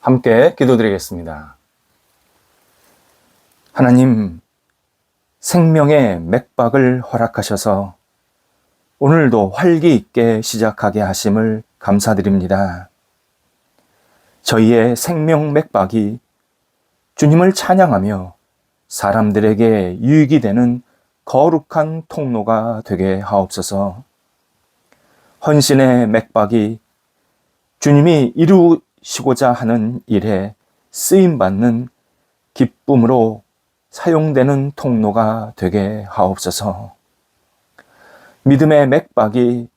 함께 기도드리겠습니다. 하나님, 생명의 맥박을 허락하셔서 오늘도 활기 있게 시작하게 하심을 감사드립니다. 저희의 생명 맥박이 주님을 찬양하며 사람들에게 유익이 되는 거룩한 통로가 되게 하옵소서. 헌신의 맥박이 주님이 이루시고자 하는 일에 쓰임받는 기쁨으로 사용되는 통로가 되게 하옵소서. 믿음의 맥박이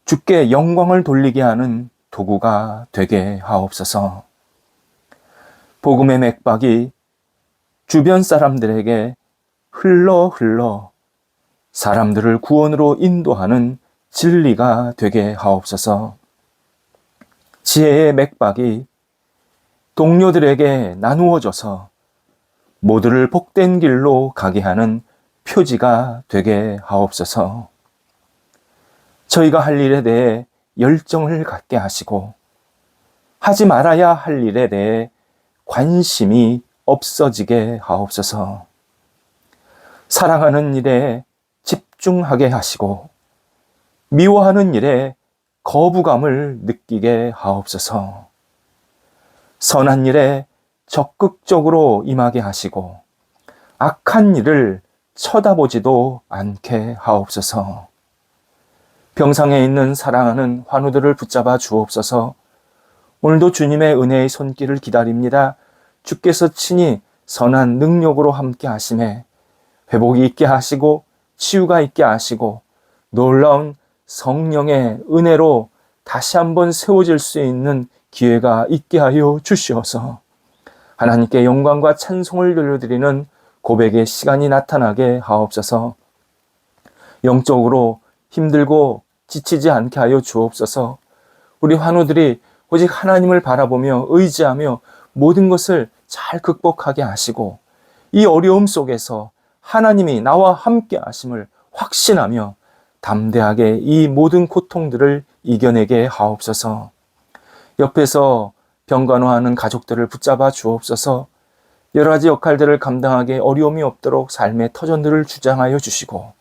주께 영광을 돌리게 하는 도구가 되게 하옵소서. 복음의 맥박이 주변 사람들에게 흘러 사람들을 구원으로 인도하는 진리가 되게 하옵소서. 지혜의 맥박이 동료들에게 나누어져서 모두를 복된 길로 가게 하는 표지가 되게 하옵소서. 저희가 할 일에 대해 열정을 갖게 하시고 하지 말아야 할 일에 대해 관심이 없어지게 하옵소서. 사랑하는 일에 집중하게 하시고 미워하는 일에 거부감을 느끼게 하옵소서. 선한 일에 적극적으로 임하게 하시고 악한 일을 쳐다보지도 않게 하옵소서. 병상에 있는 사랑하는 환우들을 붙잡아 주옵소서. 오늘도 주님의 은혜의 손길을 기다립니다. 주께서 친히 선한 능력으로 함께 하심에 회복이 있게 하시고 치유가 있게 하시고 놀라운 성령의 은혜로 다시 한번 세워질 수 있는 기회가 있게 하여 주시어서 하나님께 영광과 찬송을 돌려드리는 고백의 시간이 나타나게 하옵소서. 영적으로 힘들고 지치지 않게 하여 주옵소서. 우리 환우들이 오직 하나님을 바라보며 의지하며 모든 것을 잘 극복하게 하시고 이 어려움 속에서 하나님이 나와 함께 하심을 확신하며 담대하게 이 모든 고통들을 이겨내게 하옵소서. 옆에서 병간호하는 가족들을 붙잡아 주옵소서. 여러 가지 역할들을 감당하기에 어려움이 없도록 삶의 터전들을 주장하여 주시고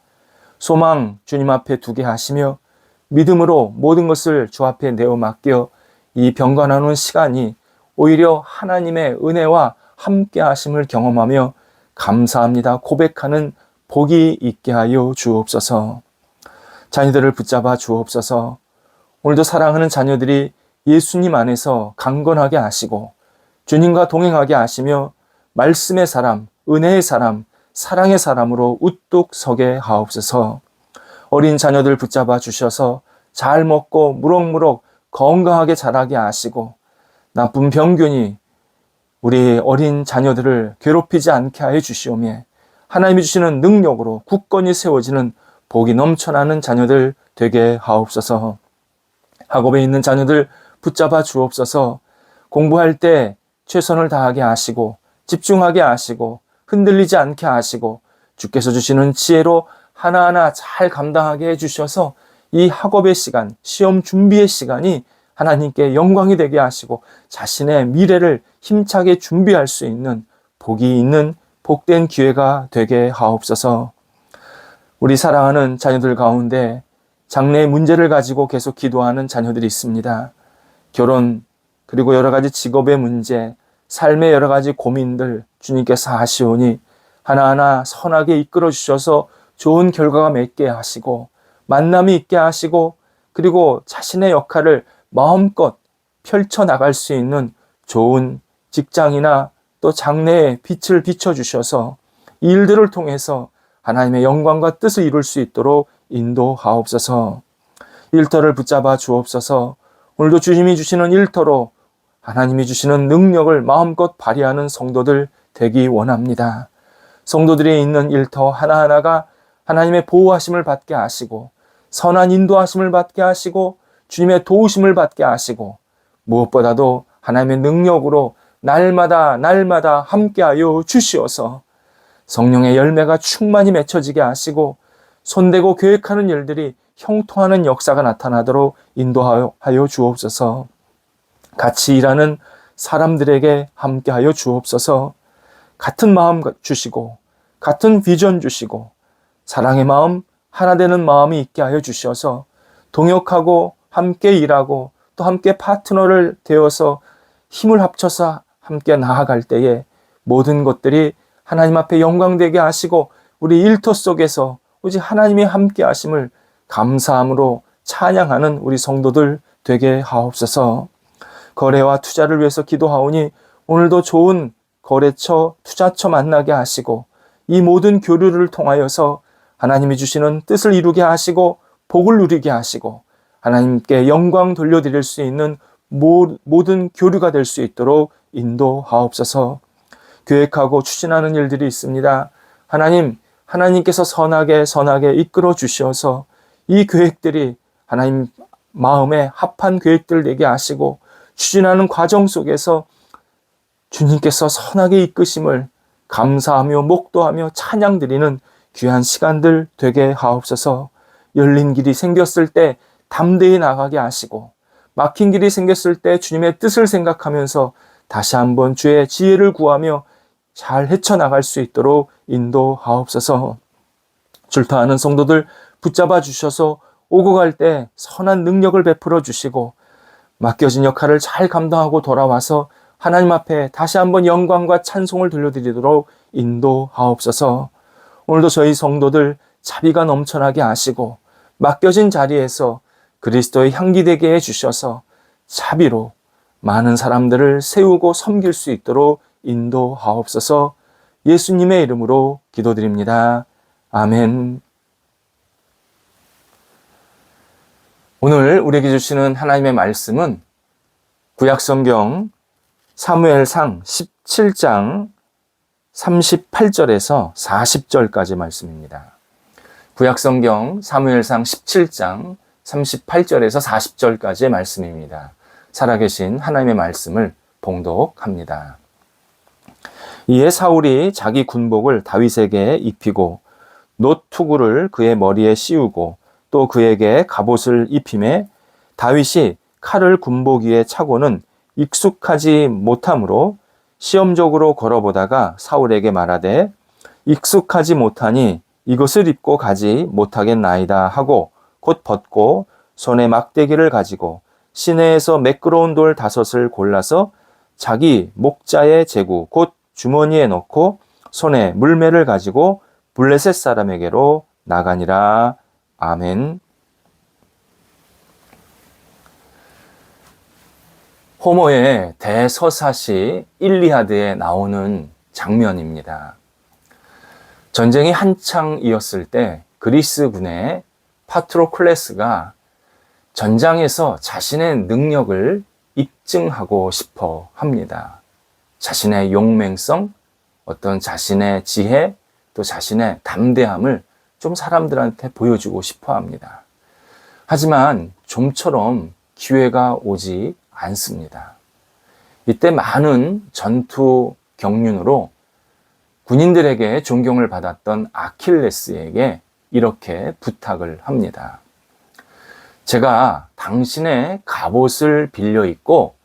소망 주님 앞에 두게 하시며 믿음으로 모든 것을 주 앞에 내어 맡겨 이 병간호하는 시간이 오히려 하나님의 은혜와 함께 하심을 경험하며 감사합니다 고백하는 복이 있게 하여 주옵소서. 자녀들을 붙잡아 주옵소서. 오늘도 사랑하는 자녀들이 예수님 안에서 강건하게 하시고 주님과 동행하게 하시며 말씀의 사람, 은혜의 사람, 사랑의 사람으로 우뚝 서게 하옵소서. 어린 자녀들 붙잡아 주셔서 잘 먹고 무럭무럭 건강하게 자라게 하시고 나쁜 병균이 우리 어린 자녀들을 괴롭히지 않게 하여 주시오며 하나님이 주시는 능력으로 굳건히 세워지는 복이 넘쳐나는 자녀들 되게 하옵소서. 학업에 있는 자녀들 붙잡아 주옵소서. 공부할 때 최선을 다하게 하시고 집중하게 하시고 흔들리지 않게 하시고 주께서 주시는 지혜로 하나하나 잘 감당하게 해주셔서 이 학업의 시간, 시험 준비의 시간이 하나님께 영광이 되게 하시고 자신의 미래를 힘차게 준비할 수 있는 복이 있는 복된 기회가 되게 하옵소서. 우리 사랑하는 자녀들 가운데 장래의 문제를 가지고 계속 기도하는 자녀들이 있습니다. 결혼, 그리고 여러 가지 직업의 문제, 삶의 여러 가지 고민들 주님께서 하시오니 하나하나 선하게 이끌어 주셔서 좋은 결과가 맺게 하시고 만남이 있게 하시고 그리고 자신의 역할을 마음껏 펼쳐나갈 수 있는 좋은 직장이나 또 장래에 빛을 비춰주셔서 이 일들을 통해서 하나님의 영광과 뜻을 이룰 수 있도록 인도하옵소서. 일터를 붙잡아 주옵소서. 오늘도 주님이 주시는 일터로 하나님이 주시는 능력을 마음껏 발휘하는 성도들 되기 원합니다. 성도들이 있는 일터 하나하나가 하나님의 보호하심을 받게 하시고 선한 인도하심을 받게 하시고 주님의 도우심을 받게 하시고 무엇보다도 하나님의 능력으로 날마다 함께하여 주시어서 성령의 열매가 충만히 맺혀지게 하시고 손대고 계획하는 일들이 형통하는 역사가 나타나도록 인도하여 주옵소서. 같이 일하는 사람들에게 함께하여 주옵소서. 같은 마음 주시고 같은 비전 주시고 사랑의 마음, 하나 되는 마음이 있게 하여 주셔서 동역하고 함께 일하고 또 함께 파트너를 되어서 힘을 합쳐서 함께 나아갈 때에 모든 것들이 하나님 앞에 영광되게 하시고 우리 일터 속에서 오직 하나님이 함께 하심을 감사함으로 찬양하는 우리 성도들 되게 하옵소서. 거래와 투자를 위해서 기도하오니 오늘도 좋은 거래처, 투자처 만나게 하시고 이 모든 교류를 통하여서 하나님이 주시는 뜻을 이루게 하시고 복을 누리게 하시고 하나님께 영광 돌려드릴 수 있는 모든 교류가 될 수 있도록 인도하옵소서. 계획하고 추진하는 일들이 있습니다. 하나님께서 선하게 이끌어 주셔서 이 계획들이 하나님 마음에 합한 계획들 되게 하시고 추진하는 과정 속에서 주님께서 선하게 이끄심을 감사하며 목도하며 찬양드리는 귀한 시간들 되게 하옵소서. 열린 길이 생겼을 때 담대히 나가게 하시고 막힌 길이 생겼을 때 주님의 뜻을 생각하면서 다시 한번 주의 지혜를 구하며 잘 헤쳐나갈 수 있도록 인도하옵소서. 출타하는 성도들 붙잡아 주셔서 오고 갈 때 선한 능력을 베풀어 주시고 맡겨진 역할을 잘 감당하고 돌아와서 하나님 앞에 다시 한번 영광과 찬송을 돌려드리도록 인도하옵소서. 오늘도 저희 성도들 자비가 넘쳐나게 하시고 맡겨진 자리에서 그리스도의 향기 되게 해주셔서 자비로 많은 사람들을 세우고 섬길 수 있도록 인도하옵소서. 예수님의 이름으로 기도드립니다. 아멘. 오늘 우리에게 주시는 하나님의 말씀은 구약성경 사무엘상 17장 38절에서 40절까지 말씀입니다. 구약성경 사무엘상 17장 38절에서 40절까지의 말씀입니다. 살아계신 하나님의 말씀을 봉독합니다. 이에 사울이 자기 군복을 다윗에게 입히고 놋투구를 그의 머리에 씌우고 또 그에게 갑옷을 입히매 다윗이 칼을 군복 위에 차고는 익숙하지 못하므로 시험적으로 걸어보다가 사울에게 말하되 익숙하지 못하니 이것을 입고 가지 못하겠나이다 하고 곧 벗고 손에 막대기를 가지고 시내에서 매끄러운 돌 5을 골라서 자기 목자의 제구 곧 주머니에 넣고 손에 물매를 가지고 블레셋 사람에게로 나가니라. 아멘. 호모의 대서사시 일리아드에 나오는 장면입니다. 전쟁이 한창이었을 때 그리스군의 파트로클레스가 전장에서 자신의 능력을 입증하고 싶어 합니다. 자신의 용맹성, 어떤 자신의 지혜, 또 자신의 담대함을 좀 사람들한테 보여주고 싶어 합니다. 하지만 좀처럼 기회가 오지 않습니다. 이때 많은 전투 경륜으로 군인들에게 존경을 받았던 아킬레스에게 이렇게 부탁을 합니다. 제가 당신의 갑옷을 빌려 입고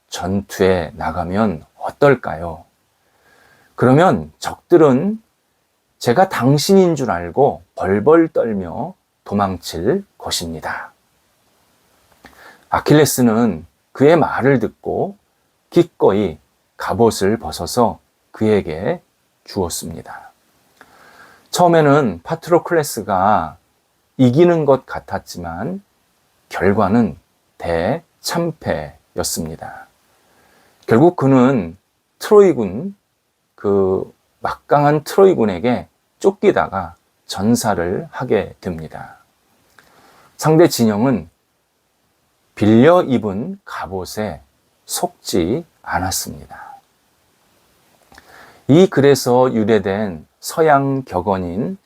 전투에 나가면 어떨까요? 그러면 적들은 제가 당신인 줄 알고 벌벌 떨며 도망칠 것입니다. 아킬레스는 그의 말을 듣고 기꺼이 갑옷을 벗어서 그에게 주었습니다. 처음에는 파트로클레스가 이기는 것 같았지만 결과는 대참패였습니다. 결국 그는 트로이군, 막강한 트로이군에게 쫓기다가 전사를 하게 됩니다. 상대 진영은 빌려 입은 갑옷에 속지 않았습니다. 이 글에서 유래된 서양 격언인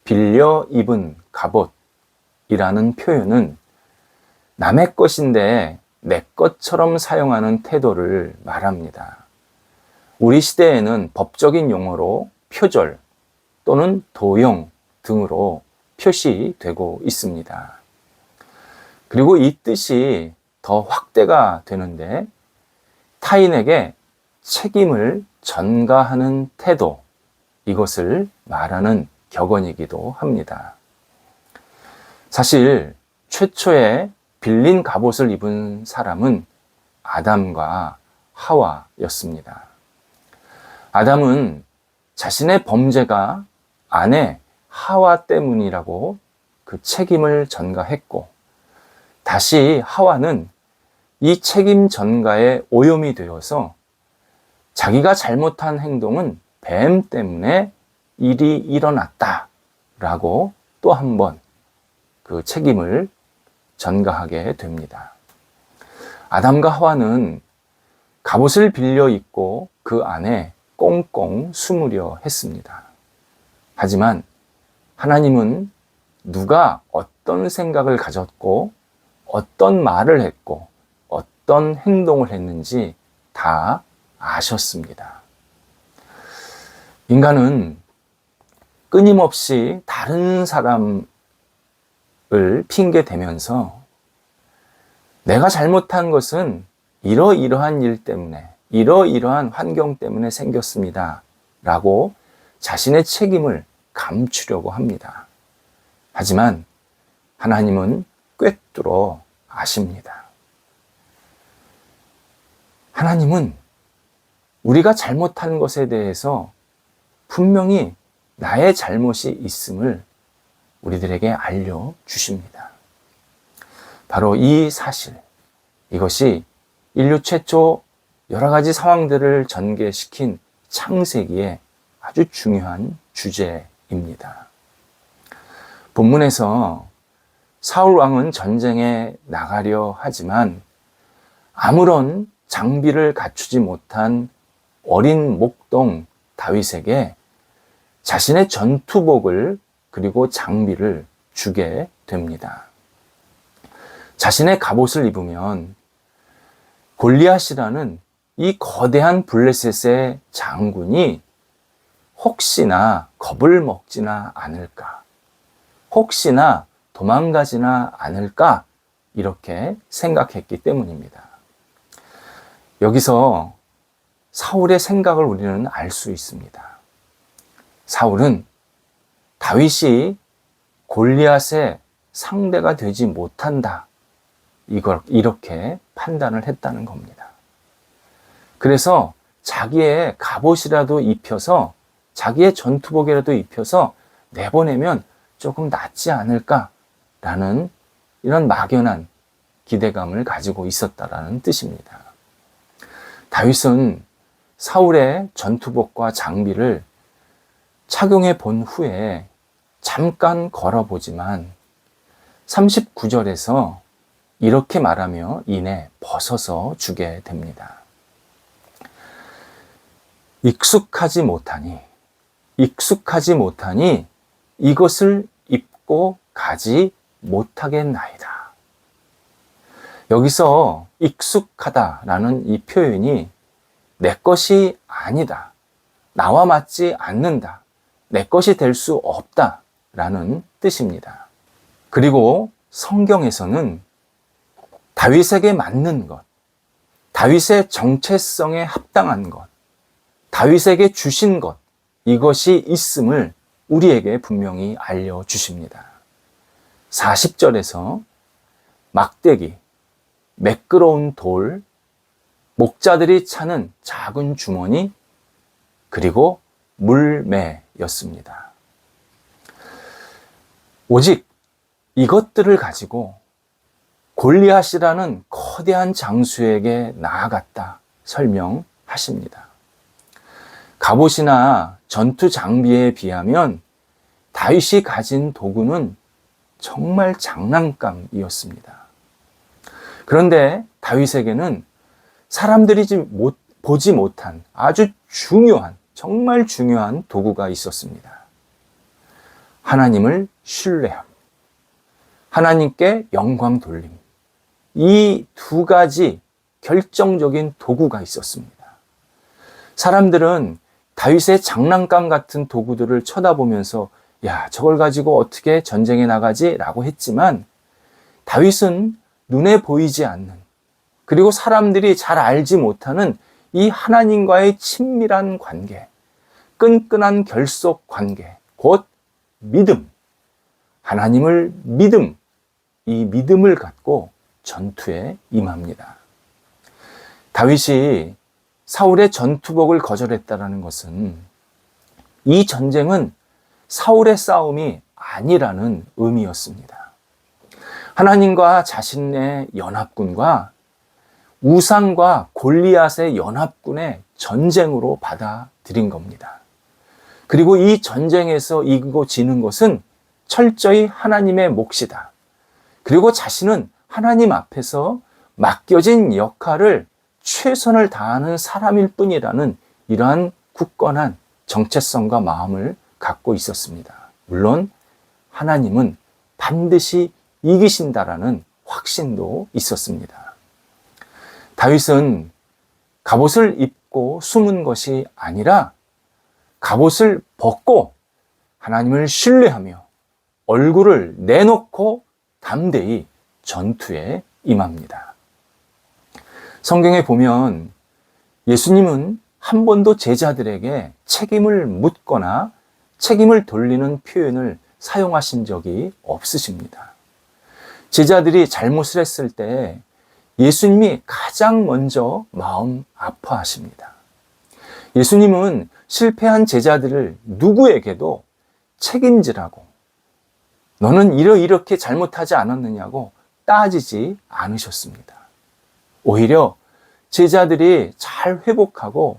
빌려 입은 갑옷이라는 표현은 남의 것인데 내 것처럼 사용하는 태도를 말합니다. 우리 시대에는 법적인 용어로 표절 또는 도용 등으로 표시되고 있습니다. 그리고 이 뜻이 더 확대가 되는데 타인에게 책임을 전가하는 태도, 이것을 말하는 격언이기도 합니다. 사실 최초에 빌린 갑옷을 입은 사람은 아담과 하와였습니다. 아담은 자신의 범죄가 아내 하와 때문이라고 그 책임을 전가했고, 다시 하와는 이 책임 전가에 오염이 되어서 자기가 잘못한 행동은 뱀 때문에 일이 일어났다라고 또 한 번 그 책임을 전가하게 됩니다. 아담과 하와는 갑옷을 빌려 입고 그 안에 꽁꽁 숨으려 했습니다. 하지만 하나님은 누가 어떤 생각을 가졌고 어떤 말을 했고 어떤 행동을 했는지 다 아셨습니다. 인간은 끊임없이 다른 사람을 핑계 대면서 내가 잘못한 것은 이러이러한 일 때문에, 이러이러한 환경 때문에 생겼습니다 라고 자신의 책임을 감추려고 합니다. 하지만 하나님은 꿰뚫어 아십니다. 하나님은 우리가 잘못한 것에 대해서 분명히 나의 잘못이 있음을 우리들에게 알려주십니다. 바로 이 사실, 이것이 인류 최초 여러 가지 상황들을 전개시킨 창세기의 아주 중요한 주제입니다. 본문에서 사울 왕은 전쟁에 나가려 하지만 아무런 장비를 갖추지 못한 어린 목동 다윗에게 자신의 전투복을 그리고 장비를 주게 됩니다. 자신의 갑옷을 입으면 골리앗이라는 이 거대한 블레셋의 장군이 혹시나 겁을 먹지나 않을까, 혹시나 도망가지나 않을까, 이렇게 생각했기 때문입니다. 여기서 사울의 생각을 우리는 알 수 있습니다. 사울은 다윗이 골리앗의 상대가 되지 못한다, 이렇게 판단을 했다는 겁니다. 그래서 자기의 갑옷이라도 입혀서, 자기의 전투복이라도 입혀서 내보내면 조금 낫지 않을까라는 이런 막연한 기대감을 가지고 있었다라는 뜻입니다. 다윗은 사울의 전투복과 장비를 착용해 본 후에 잠깐 걸어보지만 39절에서 이렇게 말하며 이내 벗어서 주게 됩니다. 익숙하지 못하니 이것을 입고 가지 못하겠나이다. 여기서 익숙하다라는 이 표현이 내 것이 아니다, 나와 맞지 않는다, 내 것이 될 수 없다라는 뜻입니다. 그리고 성경에서는 다윗에게 맞는 것, 다윗의 정체성에 합당한 것, 다윗에게 주신 것, 이것이 있음을 우리에게 분명히 알려주십니다. 40절에서 막대기, 매끄러운 돌, 목자들이 차는 작은 주머니, 그리고 물매였습니다. 오직 이것들을 가지고 골리앗이라는 거대한 장수에게 나아갔다 설명하십니다. 갑옷이나 전투 장비에 비하면 다윗이 가진 도구는 정말 장난감이었습니다. 그런데 다윗에게는 사람들이 보지 못한 아주 중요한, 정말 중요한 도구가 있었습니다. 하나님을 신뢰함, 하나님께 영광 돌림, 이 두 가지 결정적인 도구가 있었습니다. 사람들은 다윗의 장난감 같은 도구들을 쳐다보면서 야, 저걸 가지고 어떻게 전쟁에 나가지? 라고 했지만 다윗은 눈에 보이지 않는 그리고 사람들이 잘 알지 못하는 이 하나님과의 친밀한 관계, 끈끈한 결속 관계, 곧 믿음, 하나님을 이 믿음을 갖고 전투에 임합니다. 다윗이 사울의 전투복을 거절했다는 것은 이 전쟁은 사울의 싸움이 아니라는 의미였습니다. 하나님과 자신의 연합군과 우상과 골리앗의 연합군의 전쟁으로 받아들인 겁니다. 그리고 이 전쟁에서 이기고 지는 것은 철저히 하나님의 몫이다. 그리고 자신은 하나님 앞에서 맡겨진 역할을 최선을 다하는 사람일 뿐이라는 이러한 굳건한 정체성과 마음을 갖고 있었습니다. 물론 하나님은 반드시 이기신다라는 확신도 있었습니다. 다윗은 갑옷을 입고 숨은 것이 아니라 갑옷을 벗고 하나님을 신뢰하며 얼굴을 내놓고 담대히 전투에 임합니다. 성경에 보면 예수님은 한 번도 제자들에게 책임을 묻거나 책임을 돌리는 표현을 사용하신 적이 없으십니다. 제자들이 잘못을 했을 때 예수님이 가장 먼저 마음 아파하십니다. 예수님은 실패한 제자들을 누구에게도 책임지라고, 너는 이렇게 잘못하지 않았느냐고 따지지 않으셨습니다. 오히려 제자들이 잘 회복하고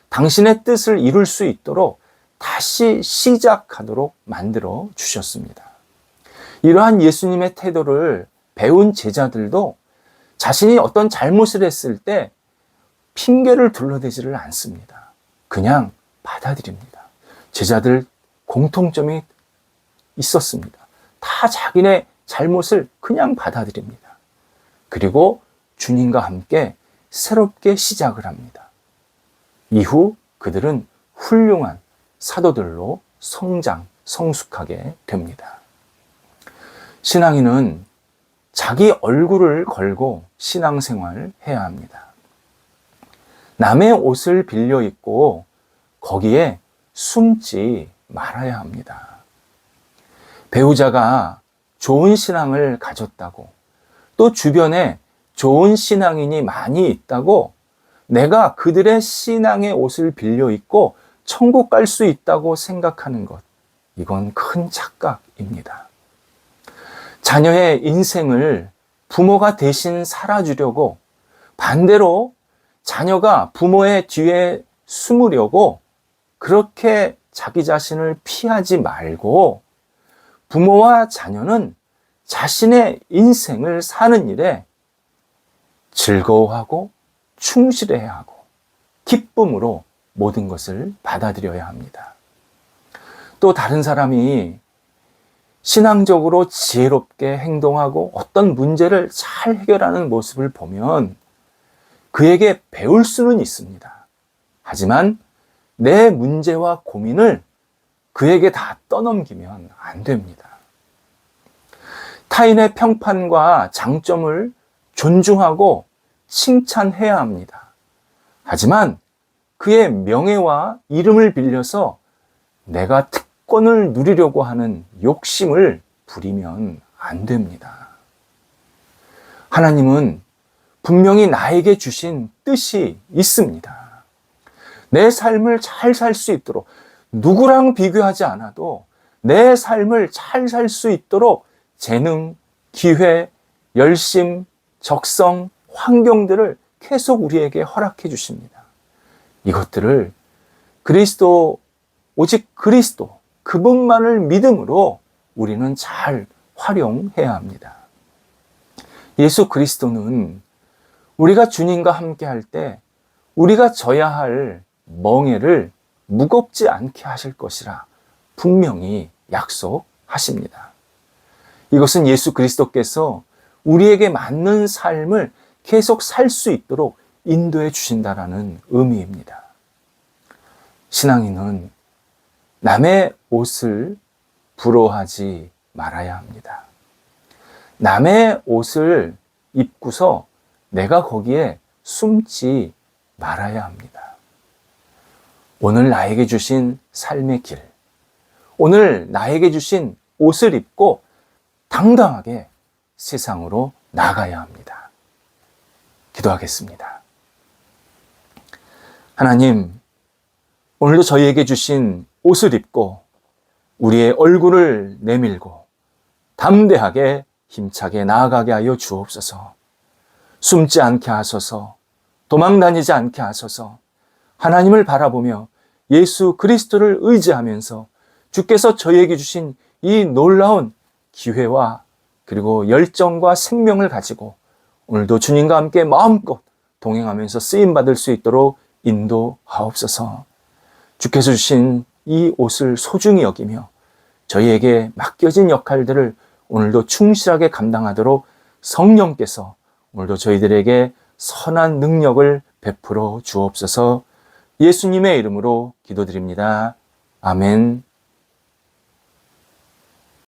당신의 뜻을 이룰 수 있도록 다시 시작하도록 만들어 주셨습니다. 이러한 예수님의 태도를 배운 제자들도 자신이 어떤 잘못을 했을 때 핑계를 둘러대지를 않습니다. 그냥 받아들입니다. 제자들 공통점이 있었습니다. 다 자기네 잘못을 그냥 받아들입니다. 그리고 주님과 함께 새롭게 시작을 합니다. 이후 그들은 훌륭한 사도들로 성숙하게 됩니다. 신앙인은 자기 얼굴을 걸고 신앙생활을 해야 합니다. 남의 옷을 빌려 입고 거기에 숨지 말아야 합니다. 배우자가 좋은 신앙을 가졌다고, 또 주변에 좋은 신앙인이 많이 있다고 내가 그들의 신앙의 옷을 빌려 입고 천국 갈 수 있다고 생각하는 것, 이건 큰 착각입니다. 자녀의 인생을 부모가 대신 살아주려고, 반대로 자녀가 부모의 뒤에 숨으려고 그렇게 자기 자신을 피하지 말고, 부모와 자녀는 자신의 인생을 사는 일에 즐거워하고 충실해야 하고 기쁨으로 모든 것을 받아들여야 합니다. 또 다른 사람이 신앙적으로 지혜롭게 행동하고 어떤 문제를 잘 해결하는 모습을 보면 그에게 배울 수는 있습니다. 하지만 내 문제와 고민을 그에게 다 떠넘기면 안 됩니다. 타인의 평판과 장점을 존중하고 칭찬해야 합니다. 하지만 그의 명예와 이름을 빌려서 내가 특권을 누리려고 하는 욕심을 부리면 안 됩니다. 하나님은 분명히 나에게 주신 뜻이 있습니다. 내 삶을 잘 살 수 있도록, 누구랑 비교하지 않아도 내 삶을 잘 살 수 있도록 재능, 기회, 열심, 적성, 환경들을 계속 우리에게 허락해 주십니다. 이것들을 오직 그리스도, 그분만을 믿음으로 우리는 잘 활용해야 합니다. 예수 그리스도는 우리가 주님과 함께 할 때 우리가 져야 할 멍에를 무겁지 않게 하실 것이라 분명히 약속하십니다. 이것은 예수 그리스도께서 우리에게 맞는 삶을 계속 살 수 있도록 인도해 주신다라는 의미입니다. 신앙인은 남의 옷을 부러워하지 말아야 합니다. 남의 옷을 입고서 내가 거기에 숨지 말아야 합니다. 오늘 나에게 주신 삶의 길, 오늘 나에게 주신 옷을 입고 당당하게 세상으로 나가야 합니다. 기도하겠습니다. 하나님, 오늘도 저희에게 주신 옷을 입고 우리의 얼굴을 내밀고 담대하게 힘차게 나아가게 하여 주옵소서. 숨지 않게 하소서. 도망다니지 않게 하소서. 하나님을 바라보며 예수 그리스도를 의지하면서 주께서 저희에게 주신 이 놀라운 기회와 그리고 열정과 생명을 가지고 오늘도 주님과 함께 마음껏 동행하면서 쓰임받을 수 있도록 인도하옵소서. 주께서 주신 이 옷을 소중히 여기며 저희에게 맡겨진 역할들을 오늘도 충실하게 감당하도록 성령께서 오늘도 저희들에게 선한 능력을 베풀어 주옵소서. 예수님의 이름으로 기도드립니다. 아멘.